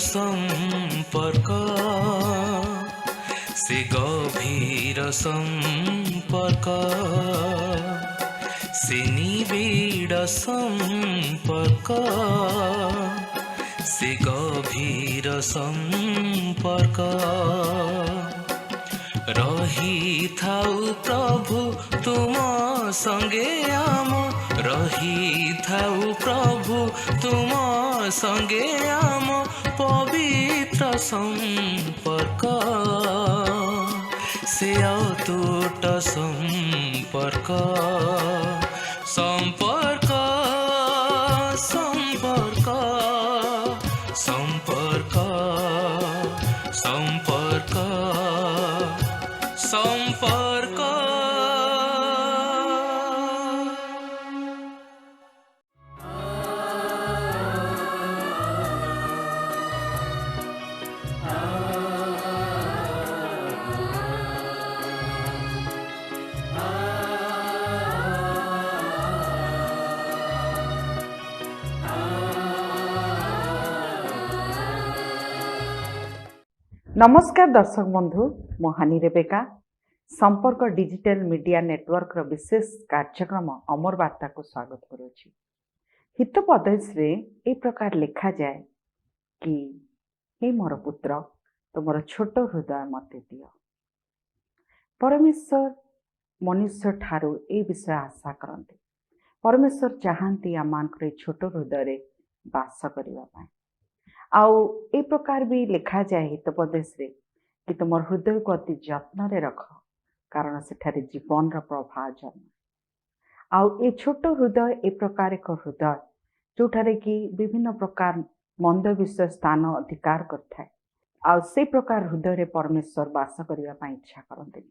संपर्क से गभीर संपर्क से निबिड़ संपर्क से गभीर संपर्क रही थाउ प्रभु तुम संगे आम रही थाउ प्रभु तुम संगे आम पवित्र संपर्क से अतुट संपर्क संपर्क संपर्क संपर्क संपर्क संपर्क नमस्कार दर्शक बंधु मु हानि रेबेका संपर्क डिजिटल मीडिया नेटवर्क रो विशेष कार्यक्रम अमर वार्ता को स्वागत करुछि। हितोपदेश रे ए प्रकार लिखा जाए कि हे मोर पुत्र तुमर छोट हृदय मते दियो। परमेश्वर मनुष्य ठारू ए विषय आशा करते। परमेश्वर चाहती आमानकर छोट हृदय रे वास करबा पाए। आउ ए प्रकार भी लिखा जाए हितोपदेश रे कि तुम हृदय को अति जत्न रे रख कारण सेठारे जीवन रा प्रभाव जन्म। आउ ए छोट हृदय ए प्रकार एक हृदय जोठारे कि विभिन्न प्रकार मंद विषय स्थान अधिकार करथाय। आउ से प्रकार हृदय रे परमेश्वर वास करबा पई इच्छा करते।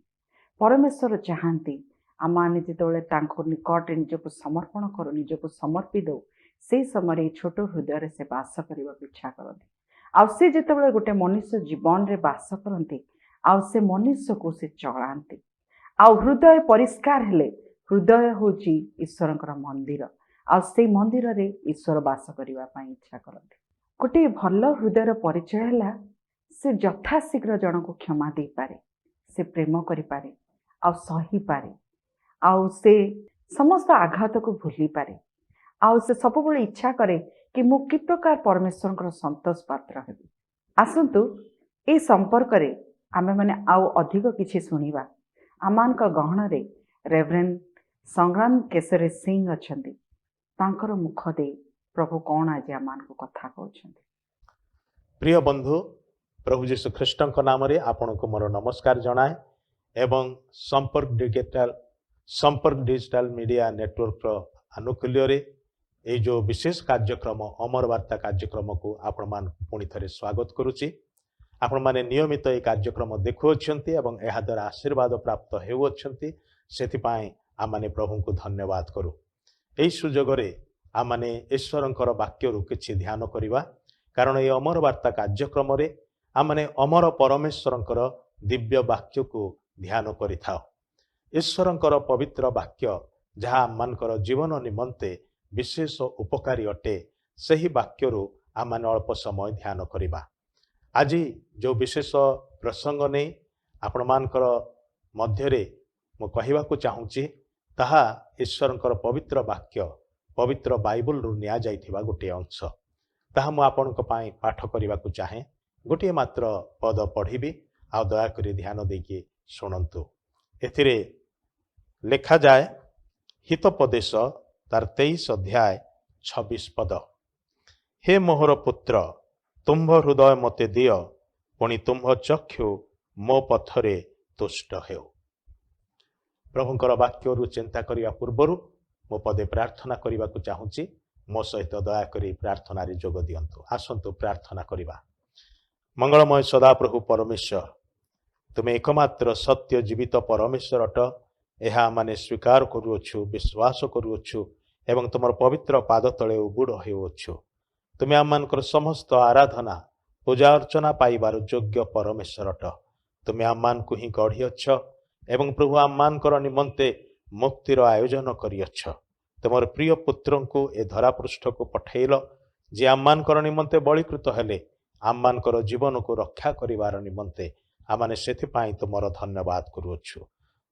परमेश्वर चाहती आमाने जेतोले तांको निकट निजको समर्पण करू निजको समर्पित दो से समय छोट हृदय से वास करने इच्छा करते। आउ से जितेबाला गोटे मनुष्य जीवन रे वास करते आउ से मनुष्य को से चलाते। आउ हृदय परिष्कार हेले हृदय होची ईश्वरंकर मंदिर आउ से मंदिर रे ईश्वर वास करने इच्छा करते। गोटे भल हृदय परिचय है से यथाशीघ्र जन को क्षमा दे पारे से प्रेम करि पारे आउ सही पारे आउ से समस्त आघात को भूली पारे आउ से सब बड़े इच्छा करे कि मु कि प्रकार परमेश्वर संतोष पात्र हेबी। आसंतु ए संपर्क रे आमे माने आउ अधिक किछि सुनिबा। आमान का गहन रे रेवरेंड संग्राम केसरी सिंह अछंती। तांकर मुख दे प्रभु कौन आज आमान को कथा कहउछंती। प्रिय बंधु प्रभु यीशु ख्रीष्ट नाम रे आपन को मोर नमस्कार जनाए एवं संपर्क डिजिटल मीडिया नेटवर्क रो अनुकूल्य रे ये जो विशेष कार्यक्रम अमर वार्ता कार्यक्रम को आपण मान पुणी थे स्वागत करुच्ची। आपण माने नियमित ये कार्यक्रम देखुअछंती एवं एहा द्वारा आशीर्वाद प्राप्त हेउअछंती सेथिपाई आमाने प्रभु को धन्यवाद करू। एई सुजोग रे आमाने ईश्वरंकर वाक्य रु किछि ध्यान करिवा कारण ये अमर वार्ता कार्यक्रम रे आमाने अमर परमेश्वरंकर दिव्य वाक्य को ध्यान करिथाओ। ईश्वरंकर पवित्र वाक्य जहा आमानकर जीवन निमंते विशेष उपकारी अटे सही वाक्य रु आमाने अल्प समय ध्यान करिबा। आज जो विशेष प्रसंग नहीं आपण मानकर मध्य रे मु कहिबाकू चाहूची ताहा ईश्वरंकर पवित्र वाक्य पवित्र बाइबल रु निया जाइथिबा गोटे अंश ताहा मु आपनक पई पाठ करिबाकू चाहे। गोटे मात्र पद पढ़िबी आ दया करी ध्यान देकी सुनंतु। एथिरे लिखा जाए हितोपदेश तार 23 अध्याय 26 पद। हे मोहर पुत्र तुम्भ हृदय मते दियो पुणी तुम्भ चक्षु मो पथरे तुष्ट हेउ। प्रभुंकर वाक्य रु चिंता करिया पूर्वरु मो पदे प्रार्थना करिबा को चाहूची। मो सहित दया करी प्रार्थना रे जोग दियंतु। आसंतु प्रार्थना करिबा। मंगलमय सदा प्रभु परमेश्वर तुमे एकमात्र सत्य जीवित परमेश्वर अट एहा माने स्वीकार करूछु विश्वास करूछु एवं तुमर पवित्र पाद तले उबुड़ हेउछु। तुमे आममानकर समस्त आराधना पूजा अर्चना पाइबार योग्य परमेश्वर अट। तुमे आममानकु ही गढ़ियछ एवं प्रभु आममानकर निमंते मुक्तिर आयोजन करियछ। तुमर प्रिय पुत्रंकु ए धरा पृष्ठ को पठेइल जे आममानकर निमंते बलिकृत हेले आममानकर जीवन को रक्षा करिवार निमंते आमाने सेथिपाई तुमर धन्यवाद करूछु।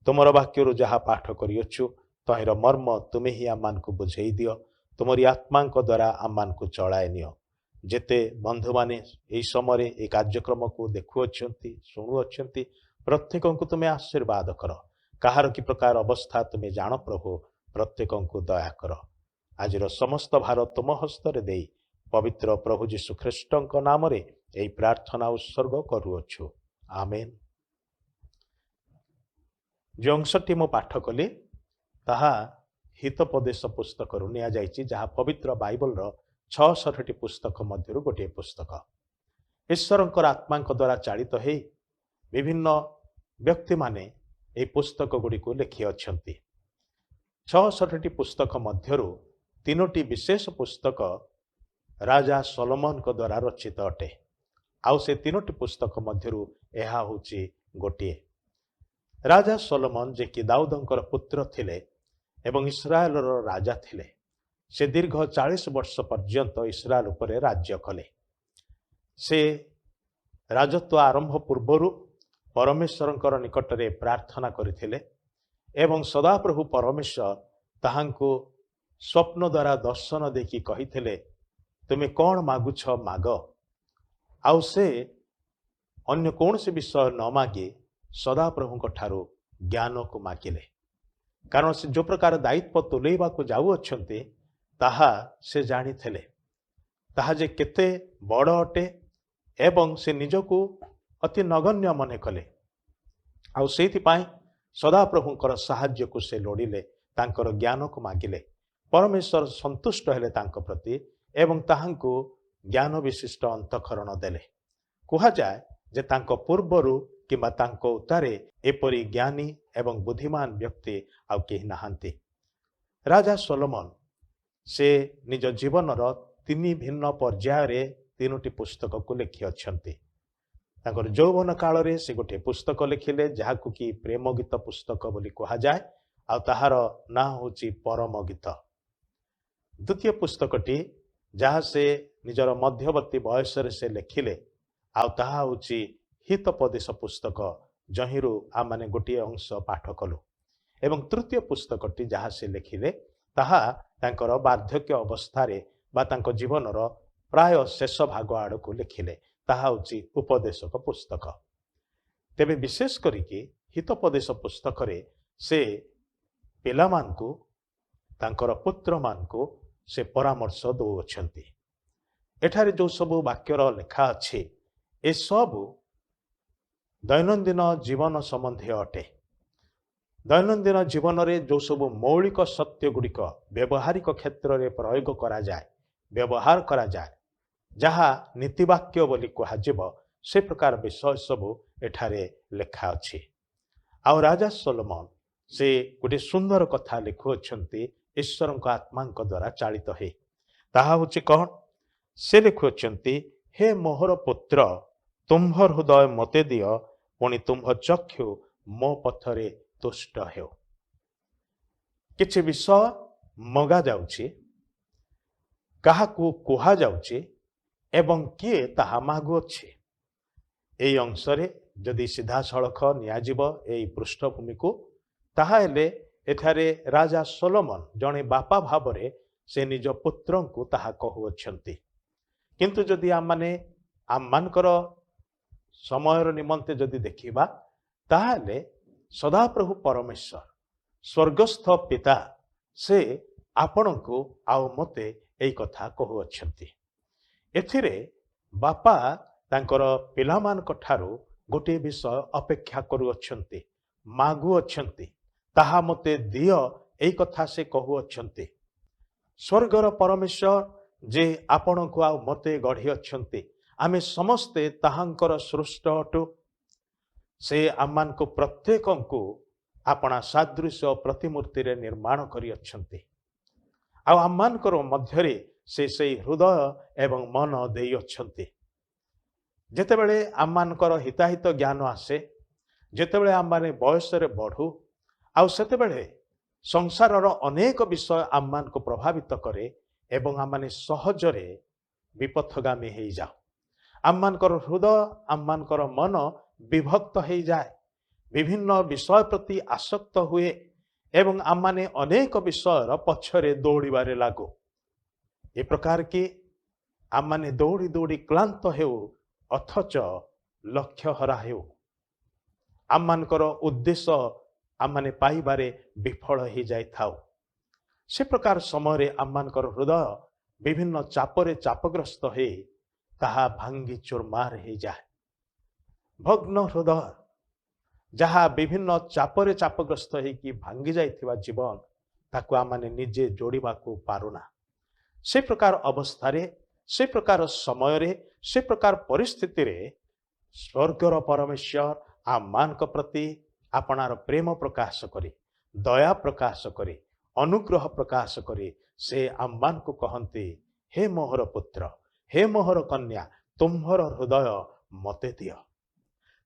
तुमर वाक्यरु जहा पाठ करियछु तहिर मर्म तुमे ही आमान को बुझेई दियो। तुमरी आत्मा द्वारा आमान को चलाए नियो। जेते बंधु माने एई समय ए कार्यक्रम को देखुअछंती शुणुअछंती प्रत्येक को तुमे आशीर्वाद कर। कहार कि प्रकार अवस्था तुमे जान प्रभु, प्रत्येक को दया कर। आजिर समस्त भार तुम हस्तरे देई पवित्र प्रभु जीशु ख्रीष्टଙ୍କ नामरे एई प्रार्थना उत्सर्ग करूअछु। आमेन। जो अंशटी मु पाठ कली ताहा हितोपदेश पुस्तक निया जाइछि, जहा पवित्र बाइबल रो 66 पुस्तक मध्यरु गोटे पुस्तक। ईश्वरंकर आत्मा द्वारा चालित हेई विभिन्न व्यक्ति माने ए पुस्तक गुडी को लिखि अछंती। 66 पुस्तक मध्यरु 3टी विशेष पुस्तक राजा सोलोमन को द्वारा रचित अटे। आउ से 3टी पुस्तक मध्यरु एहा होची गोटे। राजा सोलोमन जे कि दाऊदंकर पुत्र थिले एवं इस्राएल राजा थिले, से दीर्घ 40 वर्ष पर्यंत इस्राएल उपरे राज्य कले। से राजत्व आरंभ पूर्वरु परमेश्वरंकर निकटरे प्रार्थना करथिले एवं सदाप्रभु परमेश्वर ताहांको स्वप्न द्वारा दर्शन देखि कहिथिले, तुमे कौन मागुछ माग। आउ से अन्य कौन से विषय न मागे सदाप्रभु ठारू ज्ञान को मागिले। कारण से जो प्रकार दायित्व तुलेवा को जाऊ अछंते ताहा से जानी थिले, ताहा जे केते बड़ अटे एवं से निजको अति नगण्य मने कले। आउ सेति पाई सदाप्रभुंकर साहाय्य को से लोडिले, तांकर ज्ञान को मागिले। परमेश्वर संतुष्ट हेले तांक प्रति एवं ताहांको ज्ञान विशिष्ट अंतःकरण देले। कुहा जाए जे तांको पूर्वरु किंबा तांको उतारे एपरी ज्ञानी एवं बुद्धिमान व्यक्ति आउ केही नाहांती। राजा सोलोमन से निज जीवनर 3 भिन्न पर्याय 3टी पुस्तक को लिखि अछंती। तांकर यौवन काल रे से गोटे पुस्तक लिखिले जहाकु कि प्रेम गीत पुस्तक बोली कहा जाए, आ ताहार ना होची परम गीत। द्वितीय पुस्तकटी जहाँ से निजर मध्यवर्ती बयस से लिखिले, आ ताहा होची हितोपदेश पुस्तक, जहिरु आ माने गोटे अंश पाठ कलु। एवं तृतीय पुस्तकटी जहाँ से लिखिले ताहा तांकर वार्धक्य अवस्थारे बा तांको जीवनर प्राय शेष भाग आड़ को लिखिले, ताहा होची उपदेशक पुस्तक। तेबे विशेष करिके हितोपदेश पुस्तक रे से पिला मानकु तांकर पुत्र मानकु से परामर्श दौछंती। एठारे जो सबु वाक्यर लेखा अछि ए सबु दैनंदिन जीवन संबंधी अटे। दैनंदिन जीवन में जो सब मौलिक सत्य गुड़िक व्यवहारिक क्षेत्र में प्रयोग करा जाए, व्यवहार करा जाए, जहाँ नीतिवाक्य बोली कहुब से प्रकार विषय सबु एठारे लेखा अछि। आउ राजा सोलोमन से गोटे सुंदर कथा लिखुअछंती ईश्वर आत्मा द्वारा चालित हे। ताहा होछि कौन? से लिखुअछंती, हे मोहर पुत्र तुम्भर हृदय मते दियो, पुणी तुम्भ चक्षु मो पथरे तुष्ट हेउ। किछि विषय मगा जाउछि, काहाकू कुहा जाउछि एवं किए ताहा मागुअछि। एई अंशरे जदि सीधा सड़क नियाजिब एई पृष्ठभूमि को, ताहा हेले एठारे राजा सोलोमन जणे बापा भावरे से निज पुत्रं को ताहा कहुअछंती। किंतु जदि आमाने आममानकर समयर निमंते जदि देखिबा, ताहाले सदाप्रभु परमेश्वर स्वर्गस्थ पिता से आपण को आउ मते एई कथा कहुअछंती। एथिरे बापा तांकर पिलामानक ठारू गोटे विषय अपेक्षा करुअछंती, मागुअछंती, ताहा मते दियो एई कथा से कहुअछंती। स्वर्गर परमेश्वर जे आपण को आउ मते गढ़ी अछंती, आमे समस्ते ताहांकर सृष्ट अटु। से आमान को प्रत्येक को अपना सादृश्य प्रतिमूर्ति रे निर्माण करी अछंती। आ आमानकर मध्यरे से हृदय एवं मन देई अछंती। जेतेबेले आमानकर हिताहित ज्ञान आसे, जेतेबेले आमाने बयस रे बढ़ू, आ सेतेबेले संसारर अनेक विषय आमान को प्रभावित करे एवं आमाने सहजरे विपथगामी हो जाओ। आममानकर हृदय आममानकर मन विभक्त हो जाए, विभिन्न विषय प्रति आसक्त हुए एवं आम माने अनेक विषय पछरे दौड़े लागू। ए प्रकार की आम माने दौड़ी दौड़ी क्लांत हो अथच लक्ष्य हरा हो, आम मानकर उद्देश्य आम माने पाइबारे विफल हो जाई थाउ। से प्रकार समय आम मानकर हृदय विभिन्न चापरे चापग्रस्त हो ताहा भांगी चुरमार हो जाए। भग्न हृदय जहा विभिन्न चापरे चापग्रस्त होगी भांगी जाइथिबा जीवन ताकू आम माने निजे जोड़िबा को पारुना। से प्रकार अवस्थारे, से प्रकार समय, से प्रकार परिस्थिति रे स्वर्गर परमेश्वर आम मान प्रति आपणार प्रेम प्रकाश करे, दया प्रकाश करे, अनुग्रह प्रकाश करे। से आम मान को कहते, हे मोहर पुत्र, हे मोहर कन्या, तुम्हर हृदय मते दियो।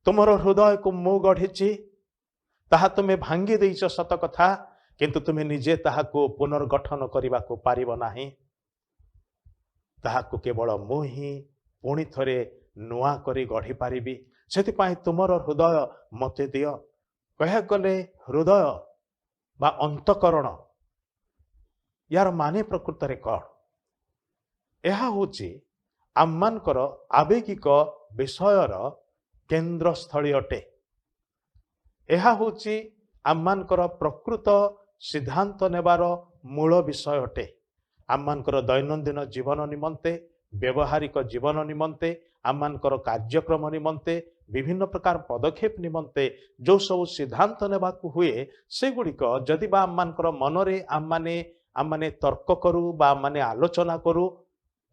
तुमर हृदय को मु गढ़ी ताहा तुम्हें भांगी देइछ सत कथा, किंतु तुम्हें निजे ताहाको पुनर्गठन करने को पारिब नाही। ताहाको केवल मु ही पुणी थरे नुआ करी गढ़ी पारिबी। सेतिपाई तुमर हृदय मते दियो। कह गले हृदय बा अंतकरण यार माने प्रकृत रे कौन? यह होची आममानकर आवेगिक विषयर केन्द्र स्थली अटे। यह होची आममानकर प्रकृत सिद्धांत नेबार मूल विषय अटे। आममानकर दैनंदिन जीवन निमंते, व्यवहारिक जीवन निमंते, आममानकर कार्यक्रम निमंते, विभिन्न प्रकार पदक्षेप निमंते जो सब सिद्धांत नेबाकू हुए से गुड़िक जदि बा आममानकर मनरे आममाने तर्क करू बा आममाने आलोचना करू,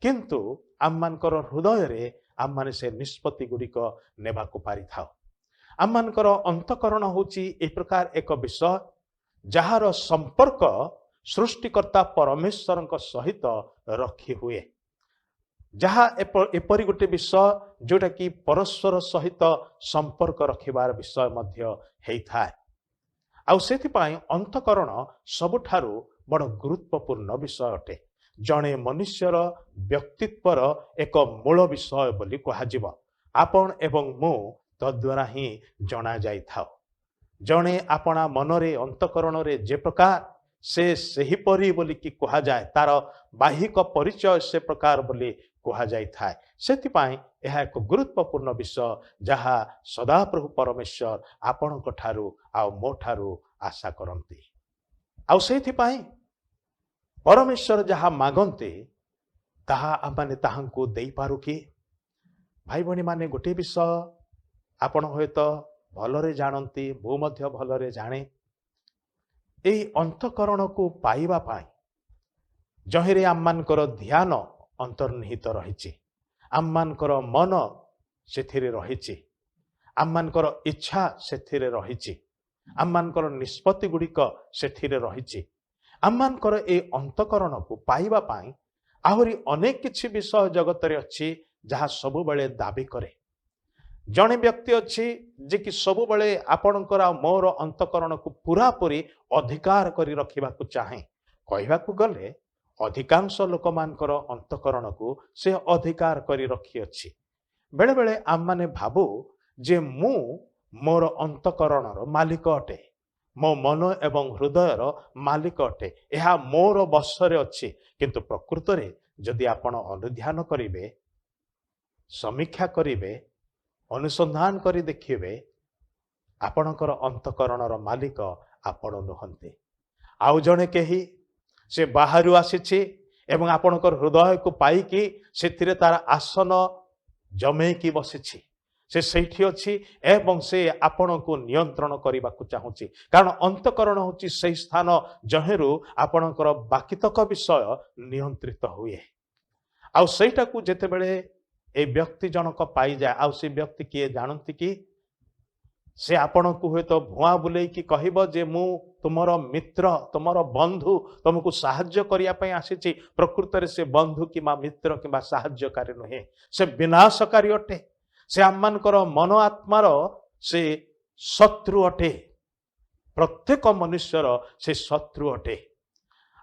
किंतु आममानकर हृदय रे आममाने से निष्पत्ति गुड़िक नेबाकू पारि थाओ। आममानकर अंतकरण होची ए प्रकार एक विषय जहार संपर्क सृष्टिकर्ता परमेश्वर सहित रखी हुए, जहा एपरी गोटे विषय जोटा कि परस्पर सहित संपर्क रखिबार विषय मध्य हेइथाय। आउ सेथिपाई अंतकरण सबुठारु बड़ गुरुत्वपूर्ण विषय अटे। जणे मनुष्यर व्यक्तित्वर एक मूल विषय बोली कहाजिब। आपण एवं मु तद्वारा ही जना जाई थाओ। जणे आपणा मनरे अंतकरण रे जे प्रकार से सही परी बोली कि कहा जाए, तार बाहिक परिचय से प्रकार बोली कहा जाई थाए। सेतिपाई यह एक गुरुत्वपूर्ण विषय जहा सदाप्रभु परमेश्वर आपणक ठारू आ मो ठारू आशा करती। आउ सेतिपाई परमेश्वर जहा मागंते ताहा आमाने ताहांको देई पारु कि? भाई भणी माने गोटे विषय आपण होयत भलरे जानती, मु मध्य भलरे जाने। एई अंतकरण को पाइबा पाई जहिरे आममानकर ध्यान अंतर्निहित रहिछि, आममानकर मन सेथिरे रहिछि, आममानकर इच्छा सेथिरे रहिछि, आममानकर निष्पत्ति गुड़िक सेथिरे रहिछि। आममानकर ए अंतकरण को पाइबा पाई आहुरी अनेक किछि विषय जगत रे अछि जहा सबु बेले दाबी करे। जणे व्यक्ति अच्छी जे कि सबु बेले आपणकर आ मोर अंतकरण को पूरा पूरी अधिकार करी रखिबा को चाहे। कहबा को गले अधिकांश लोक मानकर अंतकरण को से अधिकार करी रखी अछि। बेले बेले आम माने भाबू जे मु मोर अंतकरणर मालिक अटे, मो मन एवं हृदयर मालिक अटे, यह मोर बसरे अछि। किंतु प्रकृत रे जदि आपण अनुध्यान करिवे, समीक्षा करिवे, अनुसंधान करी देखिबे, आपणकर अंतकरणर मालिक आपण नुहंते, आउ जणे केही से बाहरु आसीछि एवं आपणकर हृदय को पाइकी सेथिरे तार आसन जमेकी बसिछि। से सैठी अछि एवं से आपण को नियंत्रण करबा को चाहूछि। कारण अंतकरण होछि से स्थान जहेरु आपणकर बाकीतक विषय नियंत्रित हुए। आउ सेटा को जेते बेले ए व्यक्ति जनक पाई जाए, आउ से व्यक्ति किए जानती कि से आपण को हुए तो भुआ बुले कि कहब जे मु तुमर मित्र, तुमर बंधु, तुमको साहाय्य करिया पई आसीछि। प्रकृत रे से बंधु कि मित्र कि साहाय्यकारी नुहे, से विनाशकारी अटे। से आममानकर मन आत्मार से शत्रु अटे। प्रत्येक मनुष्यर से शत्रु अटे।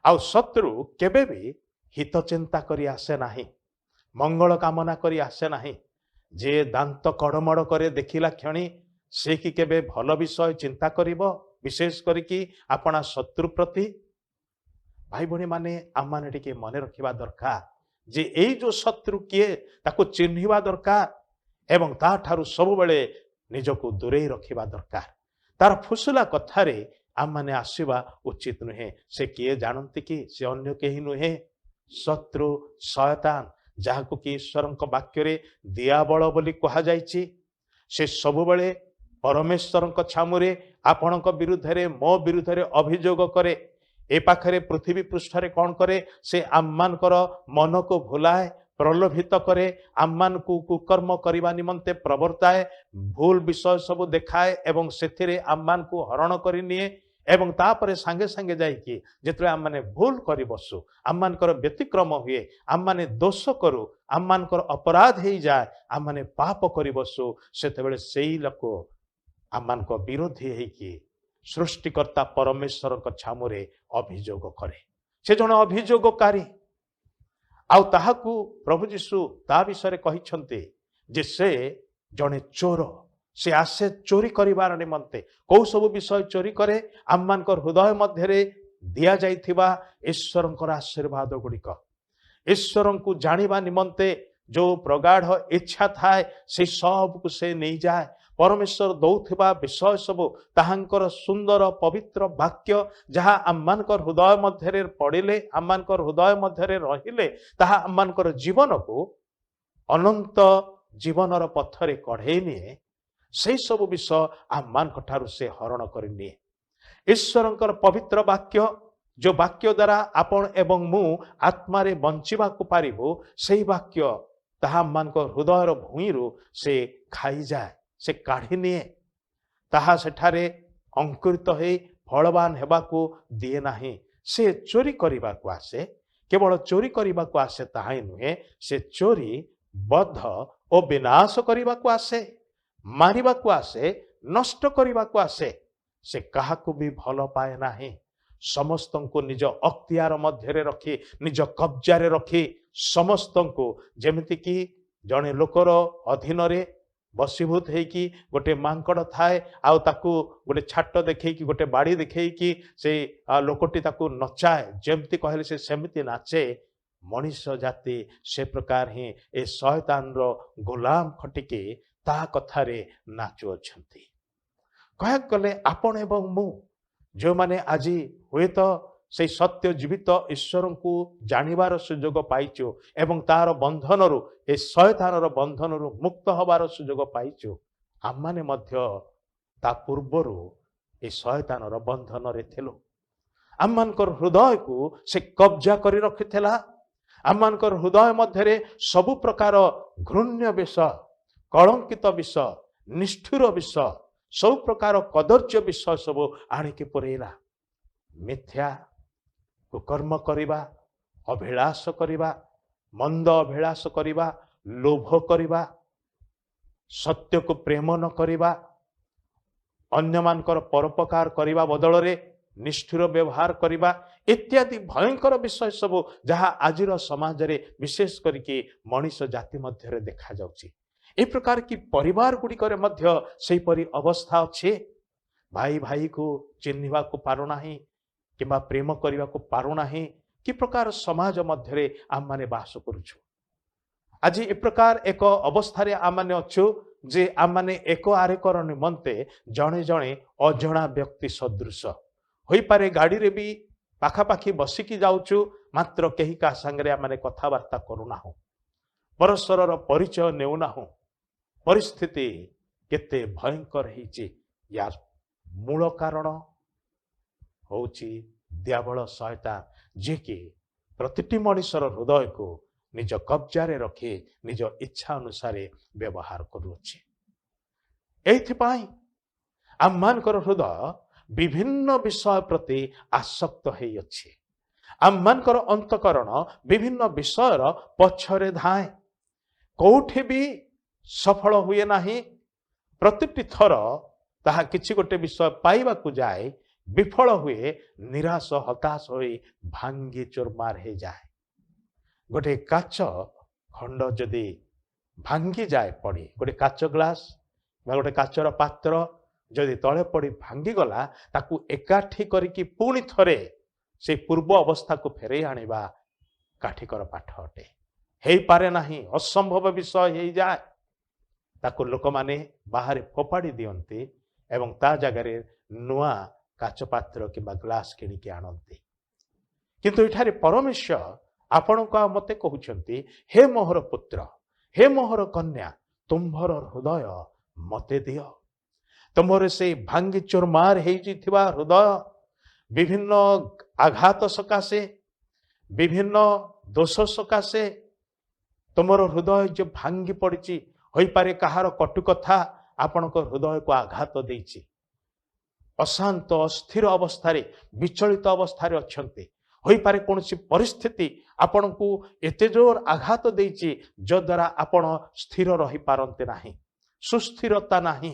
आउ शत्रु केबे भी हित चिंता करी आसे नाही, मंगल कामना करी आसे नाही। जे दांत कड़मड़ करे देखिला क्षणी से कि केबे भल विषय चिंता करिवो विशेष करिकी आपणा शत्रु प्रति। भाई भणी माने आम माने टिके मने रखिबा दरकार जे एई जो शत्रु किए ताको चिन्हिबा दरकार एवं ता ठारू सब बेले निजको दूरे रखिबा दरकार। तार फुसुला कथारे आम माने आसीबा उचित नुहे। से किए जानती कि से अन्य केही नुहे, शत्रु शयतान, जहाको कि ईश्वरଙ୍କ वाक्ୟରେ दियाबଳ ବୋଲି କୁହାଯାଇଛି। से ସବୁବେଳେ परमेश्वरଙ୍କ छामुरे आपणଙ୍କ विरुद्धରେ ମୋ विरुद्धରେ अभियोग करे। ए पाखरे पृथ्वी पृष्ठरे कौन करे से आम्मानकर मन को भुलाए, प्रलोभित करे, आम्मान को कुकर्म करने निमंते प्रवर्ताए, भूल विषय सब देखाए एवं सेथिरे आम्मान को हरण करि निए एवं तापरे सांगे सांगे जाइकी जेतरे आम माने भूल करि बसु, आम मानकर व्यतिक्रम हुए, आम माने दोष करू, आम मानकर अपराध हो जाए, आम माने पाप करि बसु, सेतेबेले सेई लोक आम मानक विरोधी हेकी सृष्टिकर्ता परमेश्वर छामुरे अभियोग करे। से जन अभियोगकारी आउ ताहाकू प्रभु जीशु ता विषय कहिछन्ते जे से जने चोर, से आसे चोरी करिवार निमंते कौ सब विषय चोरी करे आम मानकर हृदय मध्यरे दिया जाइथिबा ईश्वरंकर आशीर्वाद गुड़िक, ईश्वर को जानिबा निमंते जो प्रगाढ़ इच्छा थाए से सब को से नहीं जाए। परमेश्वर दौथिबा विषय सब ताहांकर सुंदर पवित्र वाक्य जहाँ आम्मानकर हृदय मध्यरे पड़िले, आम्मानकर हृदय मध्यरे रहिले, ताहा आम्मानकर जीवन को अनंत जीवनर पथरे कढ़ेई निए। से सब विषय आम्मानक ठारू से हरण करि निए। ईश्वरंकर पवित्र वाक्य जो वाक्य द्वारा आपण एवं मु आत्मारे बंचिबा को पारिबो, सेई वाक्य ताहा आम्मानकर हृदयर भूईरु से खाई जाए, से काढ़ी निए, ताहा सेठारे अंकुरित हो फलवान हेबाकू दिए नाही। से चोरी करने को आसे, केवल चोरी करने को आसे ताहा नुहे, से चोरी बध और विनाश करने को आसे, मारिबा को आसे, नष्ट करने को आसे। से काहाकू भी भल पाए नाही, समस्त को निज अख्तियार मध्यरे रखी, निज कब्जारे रखी, समस्त को जेमिति कि जने लोकर अधीन रे बसीभूत होइकी गोटे मांकड़ थाए आउ ताकू गोटे छाट देखैकी गोटे बाड़ी देखैकी से लोकटी ताकू नचाए, जेमती कहले से सेमिति नाचे। मनीष जाति से प्रकार ही ए शयतान रो गुलाम खटिके ता कथारे नाचु अछंती। कह गले आपण एवं मु जो माने आजी हुए तो से सत्य जीवित ईश्वर को जानिबार सुजोग पाइचु एवं तार बंधनरु ए शयतानर बंधनरु मुक्त हबार सुजोग पाइचु। आम माने मध्य ता पूर्वरु ए शयतानर बंधन रे थिलु। आम मानकर हृदय को से कब्जा करि रखिथिला। आम मानकर हृदय मध्यरे सबु प्रकार घृण्य विषय, कलंकित विषय, निष्ठुर विषय, सब प्रकार कदर्य विषय सब आनिके पुरेला। मिथ्या कुकर्म करिबा, अभिलाष करिबा, मंद अभिलाष करिबा, लोभ करिबा, सत्य को प्रेम न करिबा, अन्य मानकर परोपकार करिबा बदल रे निष्ठुर व्यवहार करिबा इत्यादि भयंकर विषय सब जहाँ आजिर समाज रे विशेष करके मनीष जाति मध्य देखा जाउछि। ए प्रकार की परिवार गुड़िकर मध्य सेही परि अवस्था अच्छे। भाई भाई को चिन्हिबा को पारु नाही किंबा प्रेम करने को पारु नाही, कि प्रकार समाज मध्य आम माने बास करुछु। आज ए प्रकार एक अवस्था रे आम माने अछु जे आम माने एक आरेकर निमंते जणे जणे अजणा व्यक्ति सदृश होई पारे। गाड़ी रे भी पाखापाखी बसिकी जाउछु, मात्र केही का संगे आम माने कथावार्ता करूनाहु, परस्पर परिचय नेउनाहु। परिस्थिति केते भयंकर हेछि। यार मूल कारण होची दियाबल शयतान, जे कि प्रतिटी मनुष्यर हृदय को निज कब्जारे रखी निज इच्छा अनुसार व्यवहार करुछि। एथिपाई आम मानकर हृदय विभिन्न विषय प्रति आसक्त होई अछि। आम मानकर अंतकरण विभिन्न विषयर पछरे धाए, कोठे भी सफल हुए नाही। प्रतिटी थर ताहा किछि गोटे विषय पाइबा को जाए, विफल हुए, निराश हताश होई भांगी चोरमार हो जाए। गोटे काच खंड जदि ଭାଙ୍ଗି ଯାଏ ପଡ଼ି ଗୋଟେ କାଚ ଗ୍ଲାସ ବା ଗୋଟେ କାଚର ପାତ୍ର ଯଦି ତଳେ ପଡ଼ି ଭାଙ୍ଗିଗଲା ତାକୁ ଏକାଠି କରିକି ପୁଣି ଥରେ ସେ ପୂର୍ବ ଅବସ୍ଥାକୁ ଫେରେଇ ଆଣିବା କାଠିକର ପାଠ ଅଟେ। ହେଇପାରେ ନାହିଁ, ଅସମ୍ଭବ ବିଷୟ ହେଇଯାଏ। ତାକୁ ଲୋକମାନେ ବାହାରେ ଫୋପାଡ଼ି ଦିଅନ୍ତି ଏବଂ ତା ଜାଗାରେ ନୂଆ କାଚ ପାତ୍ର କିମ୍ବା ଗ୍ଲାସ କିଣିକି ଆଣନ୍ତି। କିନ୍ତୁ ଏଠାରେ ପରମେଶ୍ୱର ଆପଣଙ୍କୁ ଆଉ ମୋତେ କହୁଛନ୍ତି, ହେ ମୋହର ପୁତ୍ର, ହେ ମୋହର କନ୍ୟା, ତୁମ୍ଭର ହୃଦୟ ମୋତେ ଦିଅ। ତୁମର ସେଇ ଭାଙ୍ଗି ଚୁରମାର ହେଇଯାଇଥିବା ହୃଦୟ ବିଭିନ୍ନ ଆଘାତ ସକାଶେ, ବିଭିନ୍ନ ଦୋଷ ସକାଶେ ତୁମର ହୃଦୟ ଯେ ଭାଙ୍ଗି ପଡ଼ିଛି, ହୋଇପାରେ କାହାର କଟୁ କଥା ଆପଣଙ୍କ ହୃଦୟକୁ ଆଘାତ ଦେଇଛି। ଅଶାନ୍ତ ଅସ୍ଥିର ଅବସ୍ଥାରେ, ବିଚଳିତ ଅବସ୍ଥାରେ ଅଛନ୍ତି। ହୋଇପାରେ କୌଣସି ପରିସ୍ଥିତି ଆପଣଙ୍କୁ ଏତେ ଜୋର ଆଘାତ ଦେଇଛି ଯଦ୍ୱାରା ଆପଣ ସ୍ଥିର ରହିପାରନ୍ତି ନାହିଁ, ସୁସ୍ଥିରତା ନାହିଁ।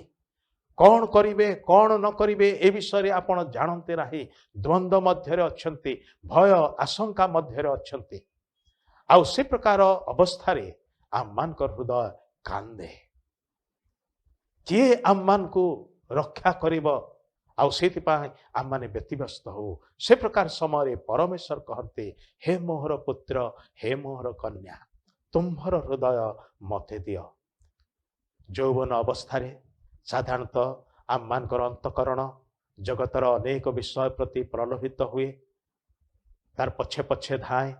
କ'ଣ କରିବେ କ'ଣ ନ କରିବେ ଏ ବିଷୟରେ ଆପଣ ଜାଣନ୍ତି ନାହିଁ। ଦ୍ୱନ୍ଦ୍ୱ ମଧ୍ୟରେ ଅଛନ୍ତି, ଭୟ ଆଶଙ୍କା ମଧ୍ୟରେ ଅଛନ୍ତି। ଆଉ ସେ ପ୍ରକାର ଅବସ୍ଥାରେ ଆମମାନଙ୍କର ହୃଦୟ କାନ୍ଦେ। କିଏ ଆମମାନଙ୍କୁ ରକ୍ଷା କରିବ? ଆଉ ସେଥିପାଇଁ ଆମମାନେ ବ୍ୟତିବ୍ୟସ୍ତ ହଉ। ସେ ପ୍ରକାର ସମୟରେ ପରମେଶ୍ୱର କହନ୍ତି, ହେ ମୋହର ପୁତ୍ର, ହେ ମୋହର କନ୍ୟା, ତୁମ୍ଭର ହୃଦୟ ମୋତେ ଦିଅ। ଯୌବନ ଅବସ୍ଥାରେ ସାଧାରଣତଃ ଆମମାନଙ୍କର ଅନ୍ତଃକରଣ ଜଗତର ଅନେକ ବିଷୟ ପ୍ରତି ପ୍ରଲୋଭିତ ହୁଏ, ତାର ପଛେ ପଛେ ଧାଏଁ।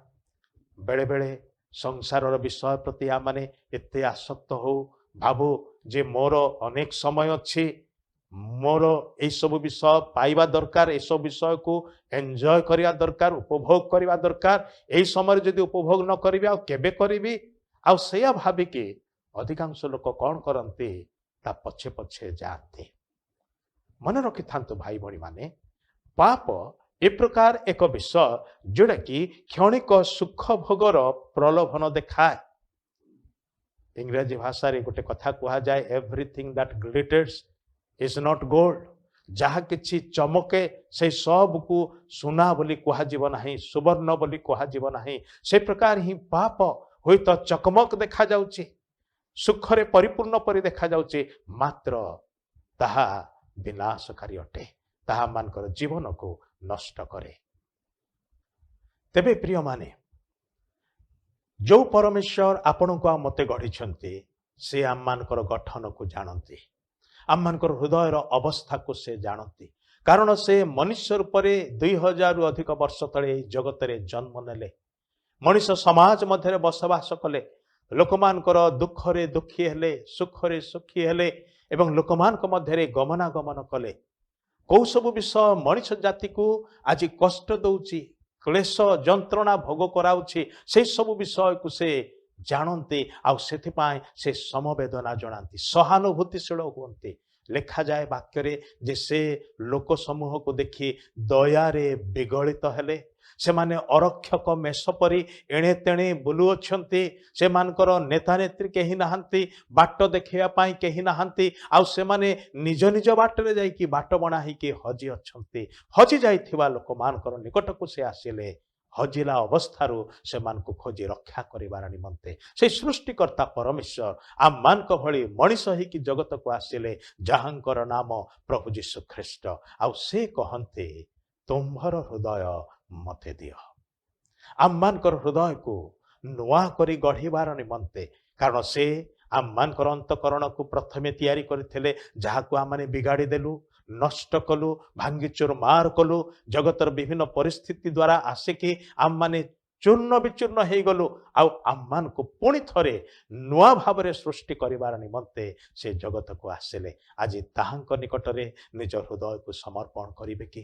ବେଳେବେଳେ ସଂସାରର ବିଷୟ ପ୍ରତି ଆମମାନେ ଏତେ ଆସକ୍ତ ହଉ, ଭାବୁ ଯେ ମୋର ଅନେକ ସମୟ ଅଛି, ମୋର ଏଇସବୁ ବିଷୟ ପାଇବା ଦରକାର, ଏସବୁ ବିଷୟକୁ ଏନ୍ଜୟ କରିବା ଦରକାର, ଉପଭୋଗ କରିବା ଦରକାର। ଏଇ ସମୟରେ ଯଦି ଉପଭୋଗ ନ କରିବି ଆଉ କେବେ କରିବି? ଆଉ ସେଇଆ ଭାବିକି ଅଧିକାଂଶ ଲୋକ କ'ଣ କରନ୍ତି, ତା ପଛେ ପଛେ ଯାଆନ୍ତି। ମନେ ରଖିଥାନ୍ତୁ ଭାଇ ଭଉଣୀମାନେ, ପାପ ଏ ପ୍ରକାର ଏକ ବିଷୟ ଯୋଉଟାକି କ୍ଷଣିକ ସୁଖ ଭୋଗର ପ୍ରଲୋଭନ ଦେଖାଏ। ଇଂରାଜୀ ଭାଷାରେ ଗୋଟେ କଥା କୁହାଯାଏ, everything that glitters is not gold. ଯାହା କିଛି ଚମକେ ସେଇ ସବୁକୁ ସୁନା ବୋଲି କୁହାଯିବ ନାହିଁ, ସୁବର୍ଣ୍ଣ ବୋଲି କୁହାଯିବ ନାହିଁ। ସେ ପ୍ରକାର ହିଁ ପାପ ହୁଏତ ଚକମକ ଦେଖାଯାଉଛି, ସୁଖରେ ପରିପୂର୍ଣ୍ଣ ପରି ଦେଖାଯାଉଛି, ମାତ୍ର ତାହା ବିନାଶକାରୀ ଅଟେ। ତାହା ମାନଙ୍କର ଜୀବନକୁ ନଷ୍ଟ କରେ। ତେବେ ପ୍ରିୟମାନେ, ଯୋଉ ପରମେଶ୍ୱର ଆପଣଙ୍କୁ ଆଉ ମୋତେ ଗଢ଼ିଛନ୍ତି, ସେ ଆମମାନଙ୍କର ଗଠନକୁ ଜାଣନ୍ତି, ଆମମାନଙ୍କର ହୃଦୟର ଅବସ୍ଥାକୁ ସେ ଜାଣନ୍ତି। କାରଣ ସେ ମନୁଷ୍ୟ ରୂପରେ 2000ରୁ ଅଧିକ ବର୍ଷ ତଳେ ଏହି ଜଗତରେ ଜନ୍ମ ନେଲେ, ମଣିଷ ସମାଜ ମଧ୍ୟରେ ବସବାସ କଲେ, ଲୋକମାନଙ୍କର ଦୁଃଖରେ ଦୁଃଖୀ ହେଲେ, ସୁଖରେ ସୁଖୀ ହେଲେ ଏବଂ ଲୋକମାନଙ୍କ ମଧ୍ୟରେ ଗମନାଗମନ କଲେ। କୋଉ ସବୁ ବିଷୟ ମଣିଷ ଜାତିକୁ ଆଜି କଷ୍ଟ ଦଉଛି, କ୍ଲେଶ ଯନ୍ତ୍ରଣା ଭୋଗ କରାଉଛି, ସେଇ ସବୁ ବିଷୟକୁ ସେ ଜାଣନ୍ତି। ଆଉ ସେଥିପାଇଁ ସେ ସମବେଦନା ଜଣାନ୍ତି, ସହାନୁଭୂତିଶୀଳ ହୁଅନ୍ତି। ଲେଖାଯାଏ ବାକ୍ୟରେ ଯେ ସେ ଲୋକ ସମୂହକୁ ଦେଖି ଦୟାରେ ବିଗଳିତ ହେଲେ। ସେମାନେ ଅରକ୍ଷକ ମେଷ ପରି ଏଣେ ତେଣେ ବୁଲୁଅଛନ୍ତି। ସେମାନଙ୍କର ନେତା ନେତ୍ରୀ କେହି ନାହାନ୍ତି, ବାଟ ଦେଖେଇବା ପାଇଁ କେହି ନାହାନ୍ତି। ଆଉ ସେମାନେ ନିଜ ନିଜ ବାଟରେ ଯାଇକି ବାଟ ବଣା ହେଇକି ହଜି ଅଛନ୍ତି। ହଜି ଯାଇଥିବା ଲୋକମାନଙ୍କର ନିକଟକୁ ସେ ଆସିଲେ, ହଜିଲା ଅବସ୍ଥାରୁ ସେମାନଙ୍କୁ ଖୋଜି ରକ୍ଷା କରିବାର ନିମନ୍ତେ ସେ ସୃଷ୍ଟିକର୍ତ୍ତା ପରମେଶ୍ୱର ଆମମାନଙ୍କ ଭଳି ମଣିଷ ହେଇକି ଜଗତକୁ ଆସିଲେ, ଯାହାଙ୍କର ନାମ ପ୍ରଭୁ ଯୀଶୁ ଖ୍ରୀଷ୍ଟ। ଆଉ ସେ କହନ୍ତି, ତୁମ୍ଭର ହୃଦୟ ମୋତେ ଦିଅ। ଆମମାନଙ୍କର ହୃଦୟକୁ ନୂଆ କରି ଗଢ଼ିବାର ନିମନ୍ତେ, କାରଣ ସେ ଆମମାନଙ୍କର ଅନ୍ତଃକରଣକୁ ପ୍ରଥମେ ତିଆରି କରିଥିଲେ, ଯାହାକୁ ଆମମାନେ ବିଗାଡ଼ି ଦେଲୁ, ନଷ୍ଟ କଲୁ, ଭାଙ୍ଗି ଚୁରମାର କଲୁ। ଜଗତର ବିଭିନ୍ନ ପରିସ୍ଥିତି ଦ୍ୱାରା ଆସିକି ଆମମାନେ ଚୂର୍ଣ୍ଣ ବିଚୂର୍ଣ୍ଣ ହେଇଗଲୁ। ଆଉ ଆମମାନଙ୍କୁ ପୁଣି ଥରେ ନୂଆ ଭାବରେ ସୃଷ୍ଟି କରିବାର ନିମନ୍ତେ ସେ ଜଗତକୁ ଆସିଲେ। ଆଜି ତାହାଙ୍କ ନିକଟରେ ନିଜ ହୃଦୟକୁ ସମର୍ପଣ କରିବେ କି?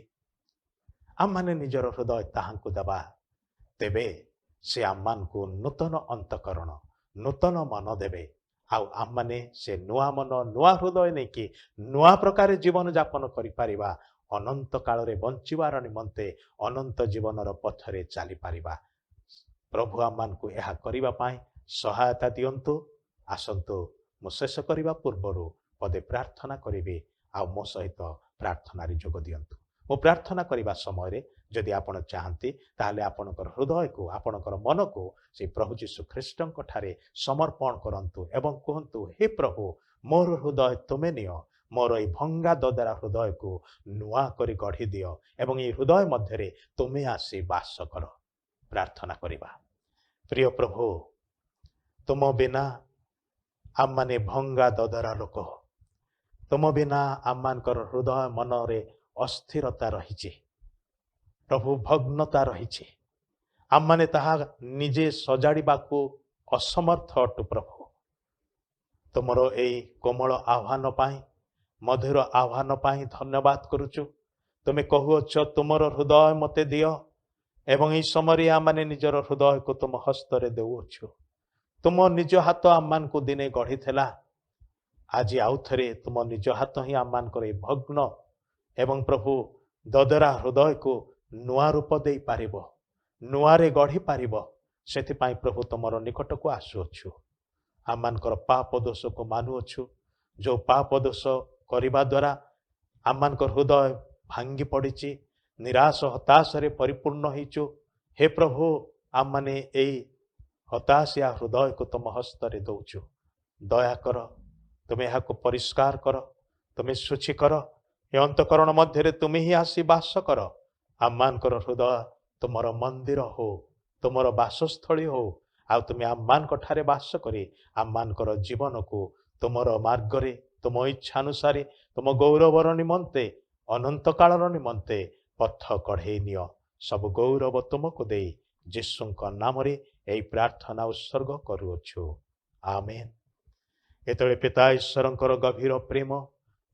ଆମମାନେ ନିଜର ହୃଦୟ ତାହାଙ୍କୁ ଦେବା, ତେବେ ସେ ଆମମାନଙ୍କୁ ନୂତନ ଅନ୍ତଃକରଣ, ନୂତନ ମନ ଦେବେ। ଆଉ ଆମମାନେ ସେ ନୂଆ ମନ, ନୂଆ ହୃଦୟ ନେଇକି ନୂଆ ପ୍ରକାରେ ଜୀବନ ଯାପନ କରିପାରିବା। ଅନନ୍ତ କାଳରେ ବଞ୍ଚିବାର ନିମନ୍ତେ ଅନନ୍ତ ଜୀବନର ପଥରେ ଚାଲିପାରିବା। ପ୍ରଭୁ ଆମମାନଙ୍କୁ ଏହା କରିବା ପାଇଁ ସହାୟତା ଦିଅନ୍ତୁ। ଆସନ୍ତୁ, ମୁଁ ଶେଷ କରିବା ପୂର୍ବରୁ ପଦେ ପ୍ରାର୍ଥନା କରିବି, ଆଉ ମୋ ସହିତ ପ୍ରାର୍ଥନାରେ ଯୋଗ ଦିଅନ୍ତୁ। ମୁଁ ପ୍ରାର୍ଥନା କରିବା ସମୟରେ जदि आपण चाहती ताहले आपणकर हृदय को आपणकर मन को से प्रभु जीशु ख्रीष्टଙ୍କ ठारे समर्पण करंतु एवं कहंतु हे प्रभु मोर हृदय तुमे नियो मोर ए भंगा ददरा हृदय को नुआ करी गढ़ी दियो एवं ए हृदय मध्यरे तुमे आसी वास कर। प्रार्थना करिबा। प्रिय प्रभु तुम बिना आम माने भंगा ददरा लोक तुम बिना आम मानकर हृदय मनरे अस्थिरता रही प्रभु भग्नता रही आम माने ताहा निजे सजाड़िबा को असमर्थ अटु प्रभु तुमर एई कोमल आह्वान पाई मधुर आह्वान पाई धन्यवाद करुचु। तुमे कहुअछ तुमर हृदय मते दियो एवं ई समय आम माने निजर हृदय को तुम हस्तरे देउछु। तुम निज हाथ आम मान को दिने गढ़ी थिला आज आउ थरे तुम निज हाथ ही आम मान करे भग्न एवं प्रभु ददरा हृदय को नुआ रूप दे पारिबो नुआरे गढ़ी पारिबो सेथिपाई प्रभु तुमर निकट को आसुअछु। आम मानकर पाप दोष को मानुअछु जो पाप दोष करिबा द्वारा आम मानकर हृदय भांगी पड़िछि निराश हताश रे परिपूर्ण होइछु। हे प्रभु आम माने एई हताशिया हृदय को तुम हस्तरे दौछु। दया कर तुम यहाँ परिष्कार कर तुम शुचि कर ए अंतकरण मध्य तुम्हें ही आसी बास कर। आम मानकर हृदय तुमर मंदिर हो तुमर बासस्थली हो आ तुम आम मान ठारे बास करी आम मानकर जीवन को तुमर मार्गरे तुम इच्छानुसारे तुम गौरवर निमंते अनंत कालर निमंते पथ कढ़े नियो। सब गौरव तुमको दे जीशुଙ୍କ नामरे एई प्रार्थना उत्सर्ग करूछु। आमेन। एतळे पिता ईश्वरଙ୍କର गभीर प्रेम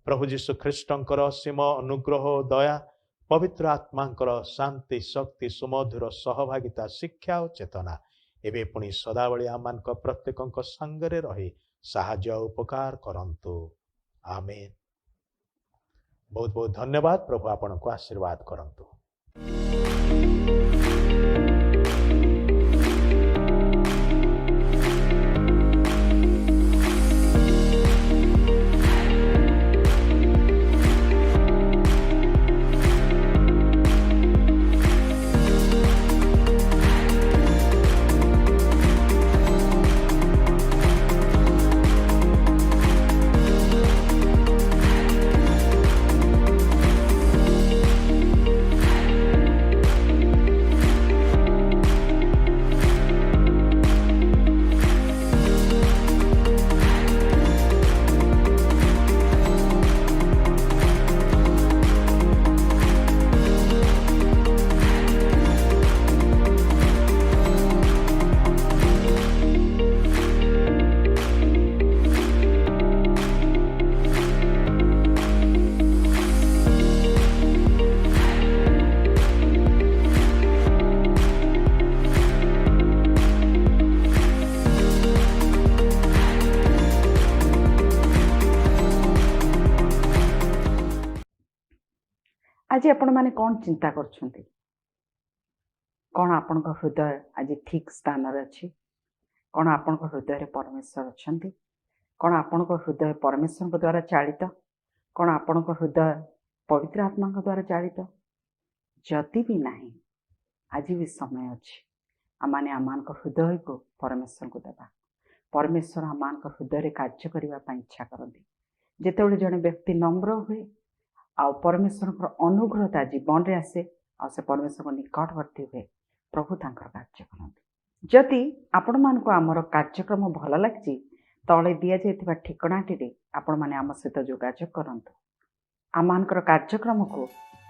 प्रभु जीशु ख्रीष्टଙ୍କର असीम अनुग्रह दया पवित्र आत्माଙ୍କର शांति शक्ति सुमधुर सहभागिता शिक्षा और चेतना एवं पुणी सदाबली आमମାନଙ୍କ प्रत्येकଙ୍କ संगरे रही साहाय्य उपकार करंतु। आमेन। बहुत बहुत धन्यवाद। प्रभु आपनको आशीर्वाद करंतु। आज आपण माने कौन चिंता करछंती कौन आपण हृदय आज ठीक स्थान अच्छी कौन आपण हृदय परमेश्वर अच्छा कौन आपण हृदय परमेश्वर द्वारा चालित कौन आपण हृदय पवित्र आत्मा द्वारा चालित जदि भी नहीं आज भी समय अच्छी आम हृदय को परमेश्वर को देवा। परमेश्वर आम हृदय कार्य करने इच्छा करती जिते जड़े व्यक्ति नम्र हुए आ परमेश्वर अनुग्रहता जीवन में आसे आ से परमेश्वर निकटवर्ती हुए प्रभु तांकर कार्य करते। जदि आपण मान को आमर कार्यक्रम भल लगी तले दि जाइथिबा ठिकानाटी आपण माने आम सहित जोगाजोग करंतु। आमर कार्यक्रम को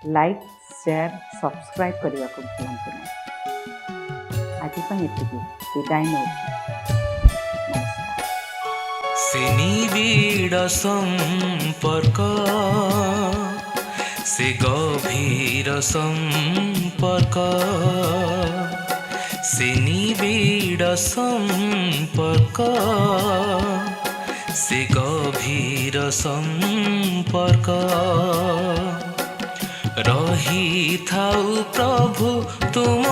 लाइक शेयर सब्सक्राइब करने को भूलु नहीं। आज विदाय निबिड़ संपर्क से गभीर संपर्क से निबिड़ संपर्क से गभीर संपर्क रही थाउ प्रभु तुम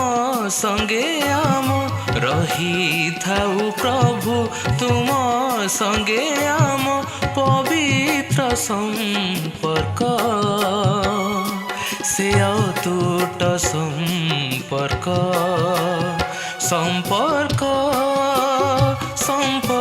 संगे आम रही थाउ प्रभु तुम संगे आम पवित्र संपर्क से अतूट संपर्क संपर्क संपर्क